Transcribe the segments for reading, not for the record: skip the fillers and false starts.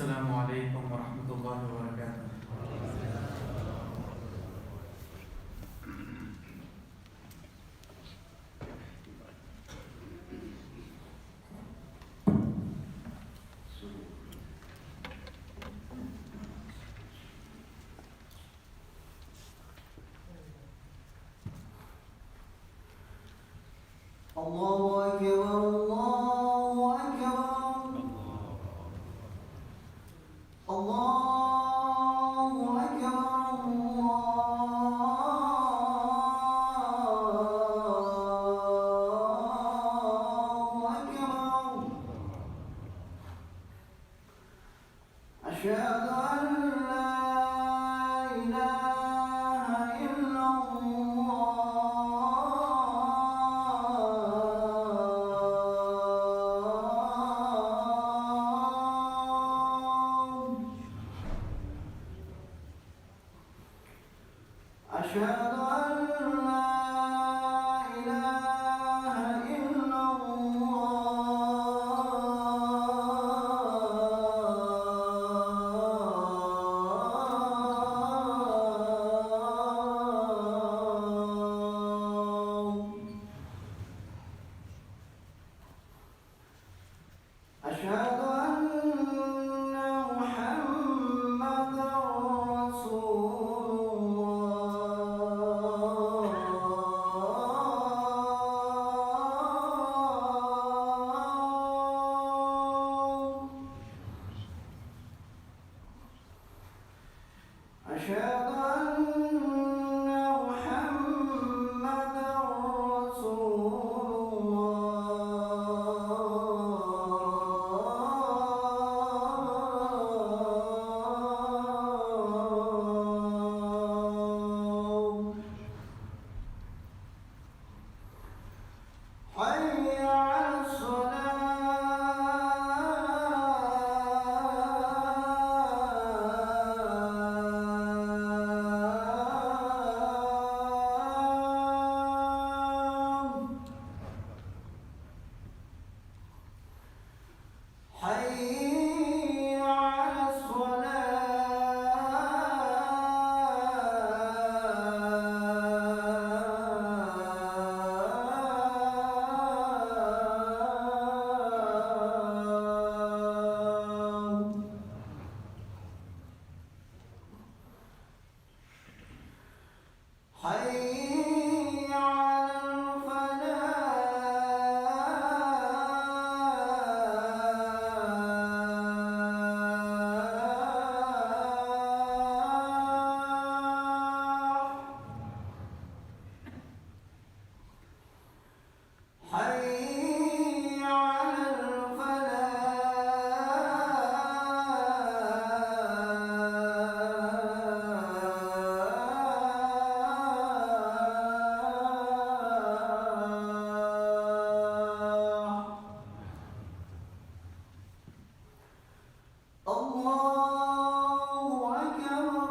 Assalamualaikum warahmatullahi wabarakatuh. Allahu Akbar, Allahu Akbar, Allahu Akbar, Allahu Akbar. Asyhadu an la ilaha أشهد أن لا إله إلا الله. أشهد أن محمدا أشهد أن محمدا رسول الله. حي على حي على الصلاة. حي على الفلاح. حي على الفلاح. الله أكبر،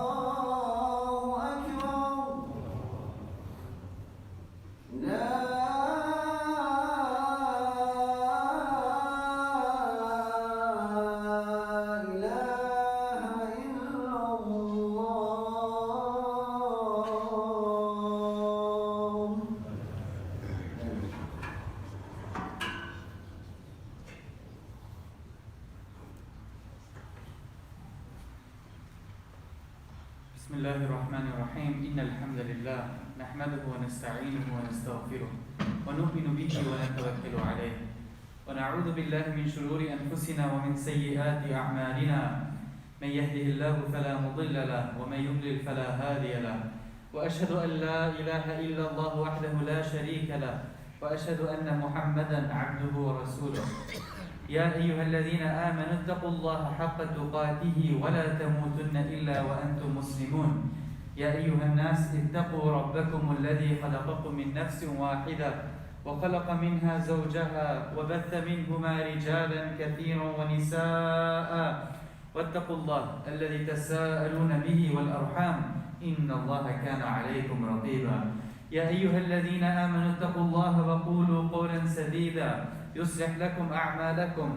الله أكبر. لا إله إلا الله. Bismillahirrahmanirrahim. Innal hamdalillah nahmaduhu wa nasta'inuhu wa nastaghfiruh wa nu'minu bihi wa natawakkalu alayh wa na'udzu billahi min shururi anfusina wa min sayyiati a'malina. Man yahdihillahu fala mudilla lahu wa man yudlil fala hadiya lahu. Wa ashhadu an la ilaha illa Allah wahdahu la sharika lahu wa ashhadu anna Muhammadan 'abduhu wa rasuluh. يا أيها الذين آمنوا اتقوا الله حق تقاته ولا تموتن إلا وأنتم مسلمون. يا أيها الناس اتقوا ربكم الذي خلقكم من نفس واحدة وخلق منها زوجها وبث منهما رجالا كثيرا ونساء واتقوا الله الذي تساءلون به والأرحام إن الله كان عليكم رقيبا. يا أيها الذين آمنوا اتقوا الله وقولوا قولا سديدا يصلح لكم أعمالكم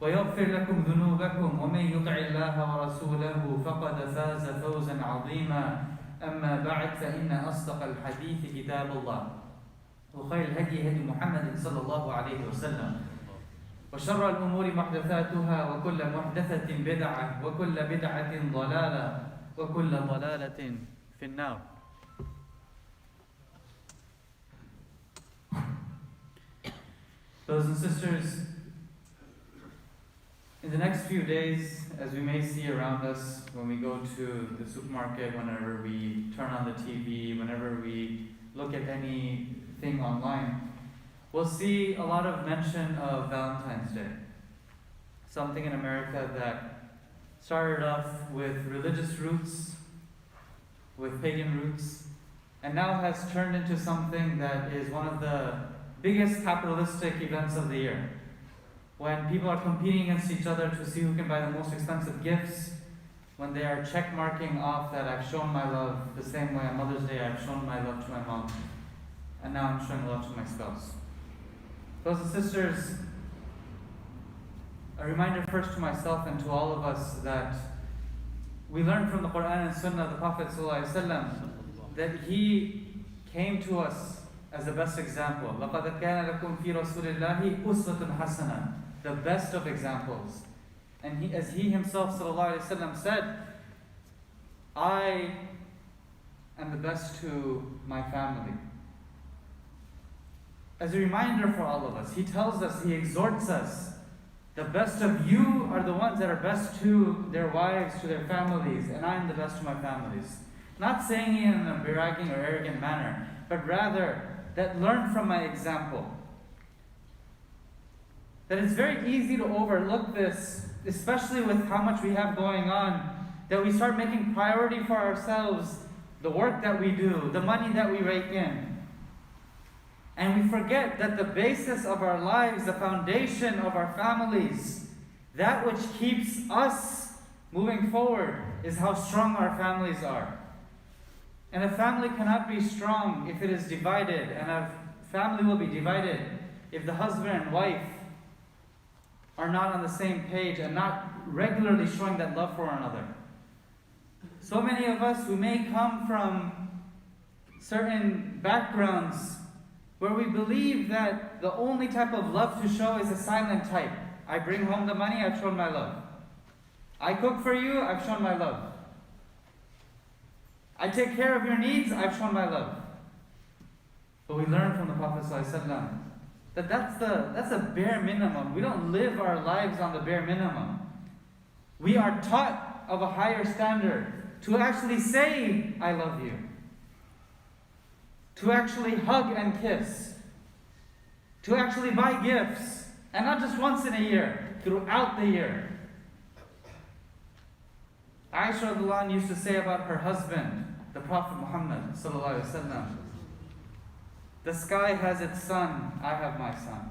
ويغفر لكم ذنوبكم ومن يطع الله ورسوله فقد فاز فوزا عظيما أما بعد فإن أصدق الحديث كتاب الله وخير الهدي هدي محمد صلى الله عليه وسلم وشر الأمور محدثاتها وكل محدثة بدعة وكل بدعة ضلالة وكل ضلالة في النار. Brothers and sisters, in the next few days, as we may see around us when we go to the supermarket, whenever we turn on the TV, whenever we look at anything online, we'll see a lot of mention of Valentine's Day. Something in America that started off with religious roots, with pagan roots, and now has turned into something that is one of the biggest capitalistic events of the year. When people are competing against each other to see who can buy the most expensive gifts, when they are check marking off that I've shown my love the same way on Mother's Day I've shown my love to my mom, and now I'm showing love to my spouse. Brothers and sisters, a reminder first to myself and to all of us that we learn from the Quran and Sunnah of the Prophet ﷺ that he came to us as the best example. لَقَدْ كَانَ لَكُمْ فِي رَسُولِ اللَّهِ أُسْوَةٌ حَسَنَةٌ, the best of examples. And as he himself ﷺ said, I am the best to my family. As a reminder for all of us, he tells us, he exhorts us, the best of you are the ones that are best to their wives, to their families, and I am the best to my families. Not saying it in a bragging or arrogant manner, but rather that learn from my example. That it's very easy to overlook this, especially with how much we have going on, that we start making priority for ourselves the work that we do, the money that we rake in. And we forget that the basis of our lives, the foundation of our families, that which keeps us moving forward is how strong our families are. And a family cannot be strong if it is divided, and a family will be divided if the husband and wife are not on the same page and not regularly showing that love for one another. So many of us, we may come from certain backgrounds where we believe that the only type of love to show is a silent type. I bring home the money, I've shown my love. I cook for you, I've shown my love. I take care of your needs, I've shown my love. But we learn from the Prophet ﷺ that that's a bare minimum. We don't live our lives on the bare minimum. We are taught of a higher standard to actually say, I love you. To actually hug and kiss. To actually buy gifts. And not just once in a year, throughout the year. Aisha radhiyallahu anha used to say about her husband, the Prophet Muhammad sallallahu alaihi wasallam, the sky has its sun, I have my sun.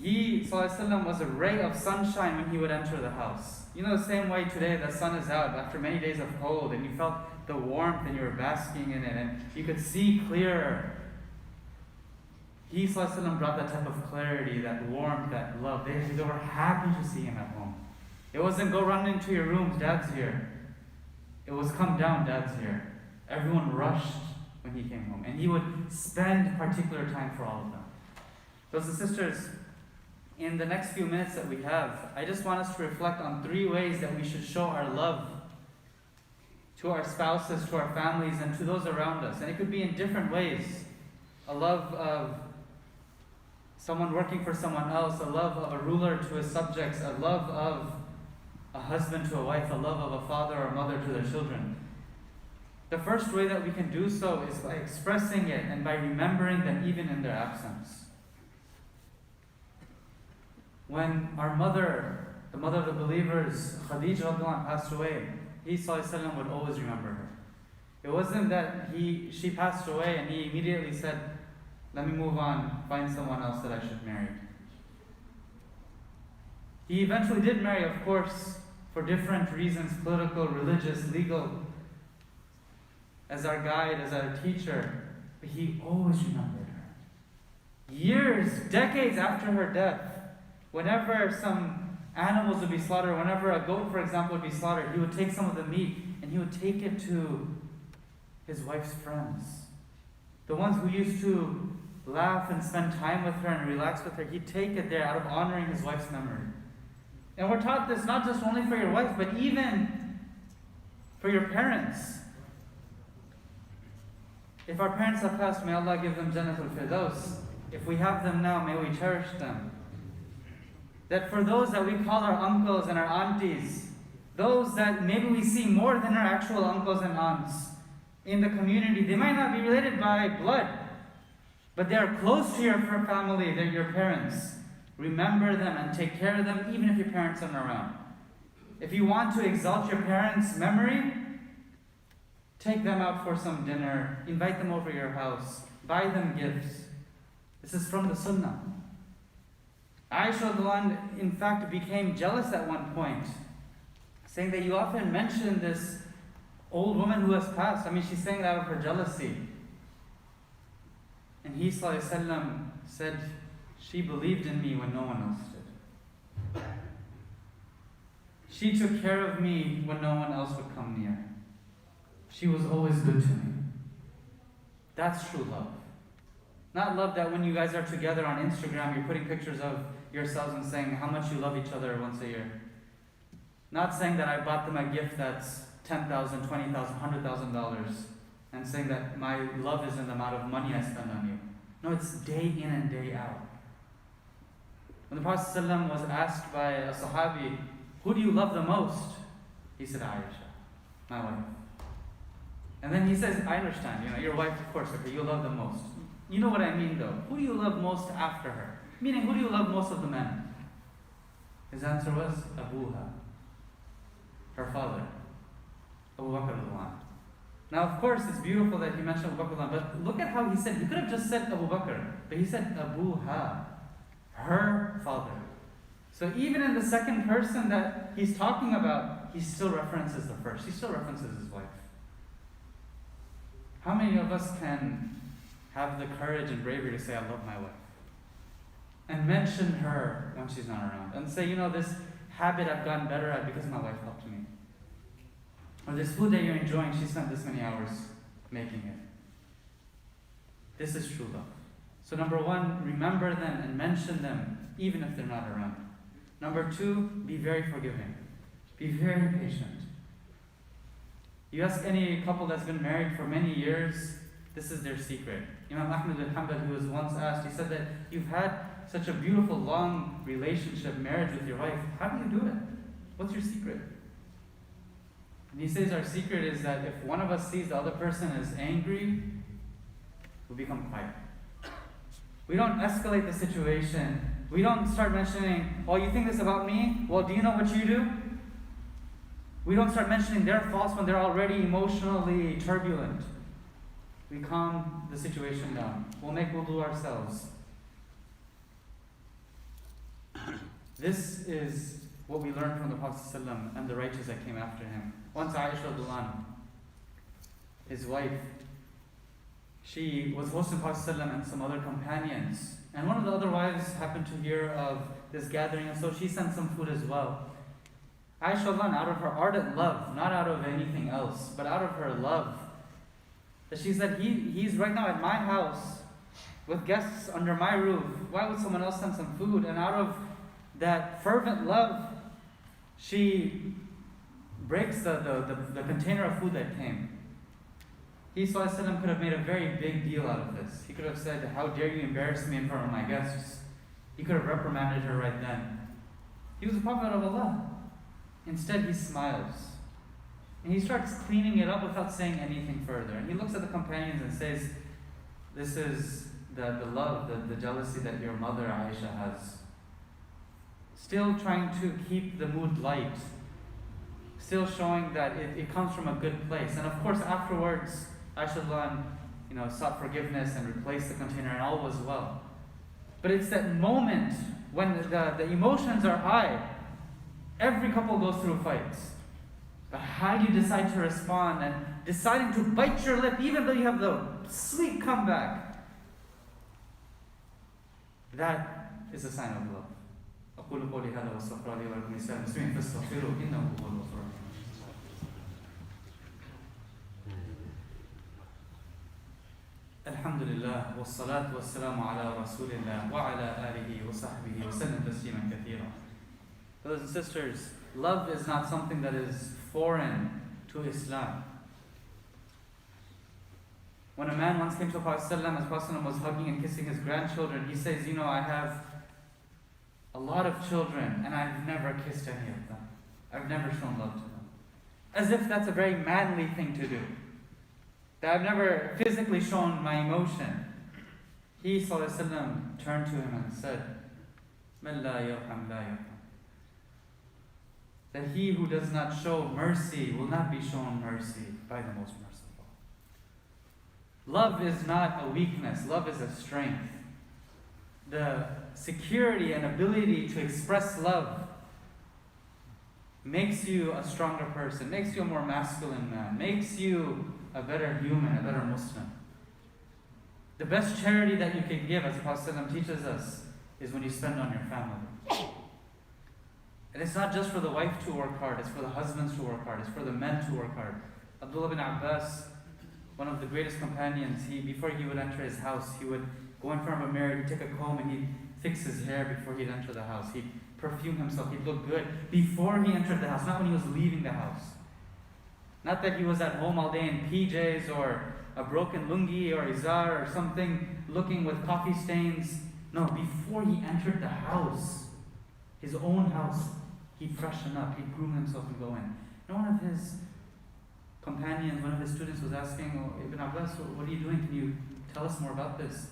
He sallallahu alaihi wasallam was a ray of sunshine when he would enter the house. You know, the same way today the sun is out after many days of cold and you felt the warmth and you were basking in it and you could see clearer. He sallallahu alaihi wasallam brought that type of clarity, that warmth, that love. They were happy to see him at home. It wasn't go run into your rooms, Dad's here. It was come down, Dad's here. Everyone rushed when he came home. And he would spend particular time for all of them. Brothers and sisters, in the next few minutes that we have, I just want us to reflect on 3 ways that we should show our love to our spouses, to our families, and to those around us. And it could be in different ways. A love of someone working for someone else, a love of a ruler to his subjects, a love of a husband to a wife, a love of a father or mother to their children. The first way that we can do so is by expressing it and by remembering them even in their absence. When our mother, the mother of the believers, Khadija radhiyallahu anha, passed away, he sallallahu alaihi wasallam would always remember her. It wasn't that she passed away and he immediately said, let me move on, find someone else that I should marry. He eventually did marry, of course, for different reasons, political, religious, legal. as our guide, as our teacher, but he always remembered her. Years, decades after her death, whenever some animals would be slaughtered, whenever a goat, for example, would be slaughtered, he would take some of the meat and he would take it to his wife's friends. The ones who used to laugh and spend time with her and relax with her, he'd take it there out of honoring his wife's memory. And we're taught this not just only for your wife, but even for your parents. If our parents have passed, may Allah give them Jannatul Firdaus. If we have them now, may we cherish them. That for those that we call our uncles and our aunties, those that maybe we see more than our actual uncles and aunts in the community, they might not be related by blood, but they are close to your family, they're your parents. Remember them and take care of them even if your parents aren't around. If you want to exalt your parents' memory, take them out for some dinner, invite them over your house, buy them gifts. This is from the Sunnah. Aisha, in fact, became jealous at one point, saying that you often mention this old woman who has passed. I mean, she's saying that out of her jealousy. And he ﷺ said, she believed in me when no one else did. She took care of me when no one else would come near. She was always good to me. That's true love. Not love that when you guys are together on Instagram, you're putting pictures of yourselves and saying how much you love each other once a year. Not saying that I bought them a gift that's $10,000, $20,000, $100,000 and saying that my love is in the amount of money I spend on you. No, it's day in and day out. When the Prophet ﷺ was asked by a Sahabi, who do you love the most? He said, Aisha, my wife. And then he says, I understand, your wife, of course, okay, you love the most. You know what I mean though. Who do you love most after her? Meaning, who do you love most of the men? His answer was, Abuha, her father, Abu Bakr al-An. Now, of course, it's beautiful that he mentioned Abu Bakr al-An, but look at how he said, he could have just said Abu Bakr, but he said Abuha, her father. So even in the second person that he's talking about, he still references the first. He still references his wife. How many of us can have the courage and bravery to say, I love my wife? And mention her when she's not around. And say, this habit I've gotten better at because my wife helped me. Or this food that you're enjoying, she spent this many hours making it. This is true love. So number one, remember them and mention them even if they're not around. Number two, be very forgiving. Be very patient. You ask any couple that's been married for many years, this is their secret. Imam Ahmad bin Hanbal, who was once asked, he said that you've had such a beautiful, long relationship, marriage with your wife. How do you do it? What's your secret? And he says our secret is that if one of us sees the other person is angry, we become quiet. We don't escalate the situation. We don't start mentioning, oh, you think this about me? Well, do you know what you do? We don't start mentioning their faults when they're already emotionally turbulent. We calm the situation down. We'll make wudu ourselves. This is what we learned from the Prophet ﷺ and the righteous that came after him. Once Aisha, his wife, she was hosting Prophet ﷺ and some other companions. And one of the other wives happened to hear of this gathering, and so she sent some food as well. Aisha, out of her ardent love, not out of anything else, but out of her love, that she said, he's right now at my house with guests under my roof. Why would someone else send some food? And out of that fervent love, she breaks the container of food that came. He ﷺ could have made a very big deal out of this. He could have said, how dare you embarrass me in front of my guests? He could have reprimanded her right then. He was a prophet of Allah. Instead, he smiles. And he starts cleaning it up without saying anything further. And he looks at the companions and says, this is the love, the jealousy that your mother Aisha has. Still trying to keep the mood light. Still showing that it comes from a good place. And of course, afterwards, Aisha sought forgiveness and replaced the container, and all was well. But it's that moment when the emotions are high. Every couple goes through fights. But how do you decide to respond and deciding to bite your lip even though you have the sweet comeback? That is a sign of love. أقول قولي هذا واستغفر الله ولكم لسائر المسلمين فاستغفروه إنه هو الغفور الرحيم. الحمد لله والصلاة والسلام على رسول الله وعلى آله وصحبه وسلم تسليما كثيرا. Brothers and sisters, love is not something that is foreign to Islam. When a man once came to Prophet ﷺ, as Prophet ﷺ was hugging and kissing his grandchildren, he says, you know, I have a lot of children and I've never kissed any of them. I've never shown love to them. As if that's a very manly thing to do. That I've never physically shown my emotion. He ﷺ turned to him and said, "Man la yarham la yarham." That he who does not show mercy will not be shown mercy by the most merciful. Love is not a weakness, love is a strength. The security and ability to express love makes you a stronger person, makes you a more masculine man, makes you a better human, a better Muslim. The best charity that you can give, as the Prophet ﷺ teaches us, is when you spend on your family. And it's not just for the wife to work hard, it's for the husbands to work hard, it's for the men to work hard. Abdullah bin Abbas, one of the greatest companions, before he would enter his house, he would go in front of a mirror, he'd take a comb and he'd fix his hair before he'd enter the house. He'd perfume himself, he'd look good before he entered the house, not when he was leaving the house. Not that he was at home all day in PJs or a broken lungi or izar or something, looking with coffee stains. No, before he entered the house, his own house, he'd freshen up, he'd groom himself and go in. And one of his companions, one of his students was asking, "Oh, Ibn Abbas, what are you doing? Can you tell us more about this?"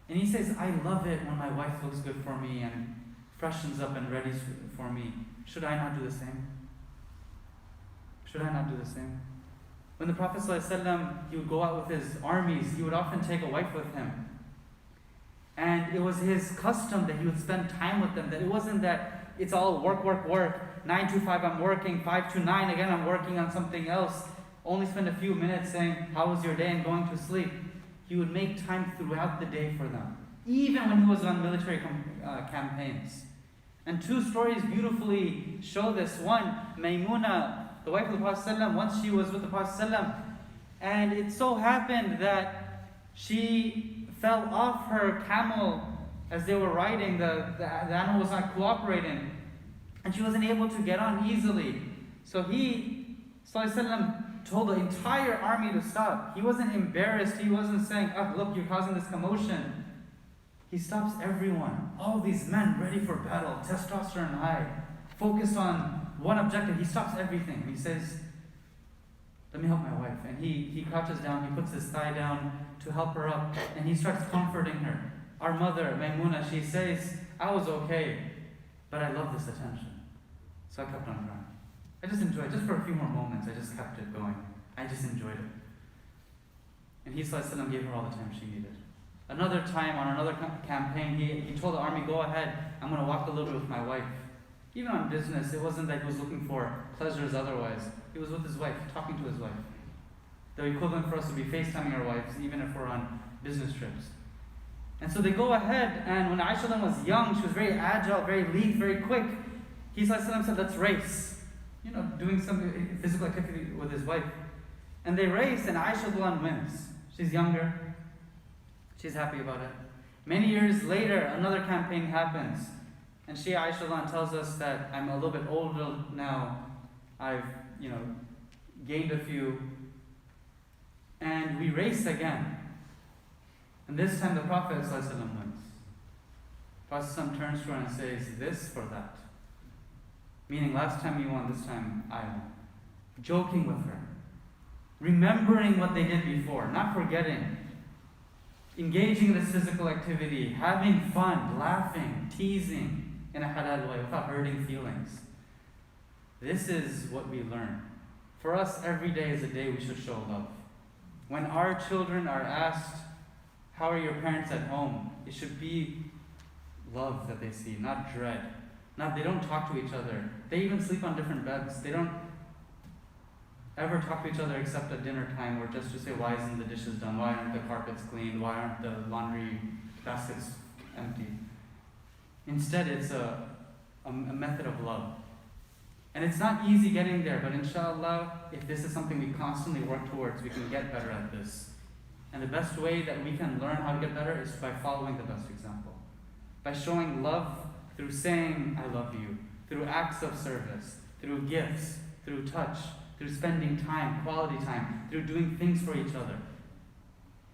And he says, "I love it when my wife looks good for me and freshens up and ready for me. Should I not do the same? Should I not do the same?" When the Prophet ﷺ, he would go out with his armies, he would often take a wife with him. And it was his custom that he would spend time with them, that it wasn't that it's all work, 9 to 5 I'm working, 5 to 9 again I'm working on something else. Only spend a few minutes saying, "How was your day?" and going to sleep. He would make time throughout the day for them, even when he was on military campaigns. And two stories beautifully show this. One, Maymuna, the wife of the Prophet ﷺ, once she was with the Prophet ﷺ, and it so happened that she fell off her camel as they were riding. The animal was not cooperating, and she wasn't able to get on easily. So he ﷺ told the entire army to stop. He wasn't embarrassed. He wasn't saying, "Oh, look, you're causing this commotion." He stops everyone. All these men ready for battle, testosterone high, focused on one objective. He stops everything. He says, "Let me help my wife." And he crouches down, he puts his thigh down to help her up, and he starts comforting her. Our mother, Maymuna, she says, "I was okay, but I love this attention." So I kept on crying. I just enjoyed it. Just for a few more moments, I just kept it going. I just enjoyed it. And he ﷺ gave her all the time she needed. Another time, on another campaign, he told the army, "Go ahead, I'm going to walk a little bit with my wife." Even on business, it wasn't that he was looking for pleasures otherwise. He was with his wife, talking to his wife. The equivalent for us would be FaceTiming our wives, even if we're on business trips. And so they go ahead, and when Aisha was young, she was very agile, very lithe, very quick. He said, "Let's race." Doing some physical activity with his wife. And they race, and Aisha wins. She's younger. She's happy about it. Many years later, another campaign happens. And Aisha tells us that I'm a little bit older now. I've, gained a few. And we race again. And this time the Prophet ﷺ wins. Prophet ﷺ turns to her and says, "This for that." Meaning, last time you won, this time I won. Joking with her. Remembering what they did before, not forgetting. Engaging in this physical activity, having fun, laughing, teasing in a halal way without hurting feelings. This is what we learn. For us, every day is a day we should show love. When our children are asked, "How are your parents at home?" it should be love that they see, not dread. They don't talk to each other. They even sleep on different beds. ever talk to each other except at dinner time, or just to say, why isn't the dishes done? Why aren't the carpets cleaned? Why aren't the laundry baskets empty? Instead, it's a method of love. And it's not easy getting there, but inshallah, if this is something we constantly work towards, we can get better at this. And the best way that we can learn how to get better is by following the best example. By showing love through saying, I love you, through acts of service, through gifts, through touch, through spending time, quality time, through doing things for each other.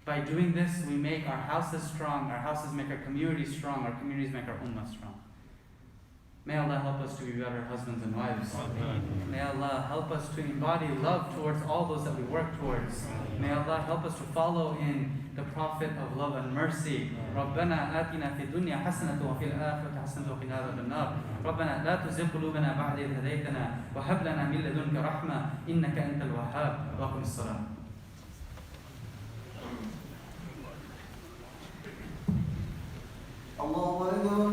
By doing this, we make our houses strong, our houses make our communities strong, our communities make our ummah strong. May Allah help us to be better husbands and wives. May Allah help us to embody love towards all those that we work towards. May Allah help us to follow in the Prophet of love and mercy. رَبَّنَا آتِنَا فِي الدُّنْيا حَسَنَةً وَفِي الْآخِرَةِ حَسَنَةً وَقِنَا عَذَابَ النَّارِ رَبَّنَا لَا تُزِغْ قُلُوبَنَا بَعْدَ إِذْ هَدَيْتَنَا وَهَبْ لَنَا مِن لَّدُنكَ رَحْمَةً إِنَّكَ أَنتَ الْوَهَّابُ وَأَقِمِ الصَّلَاةَ. الله أكبر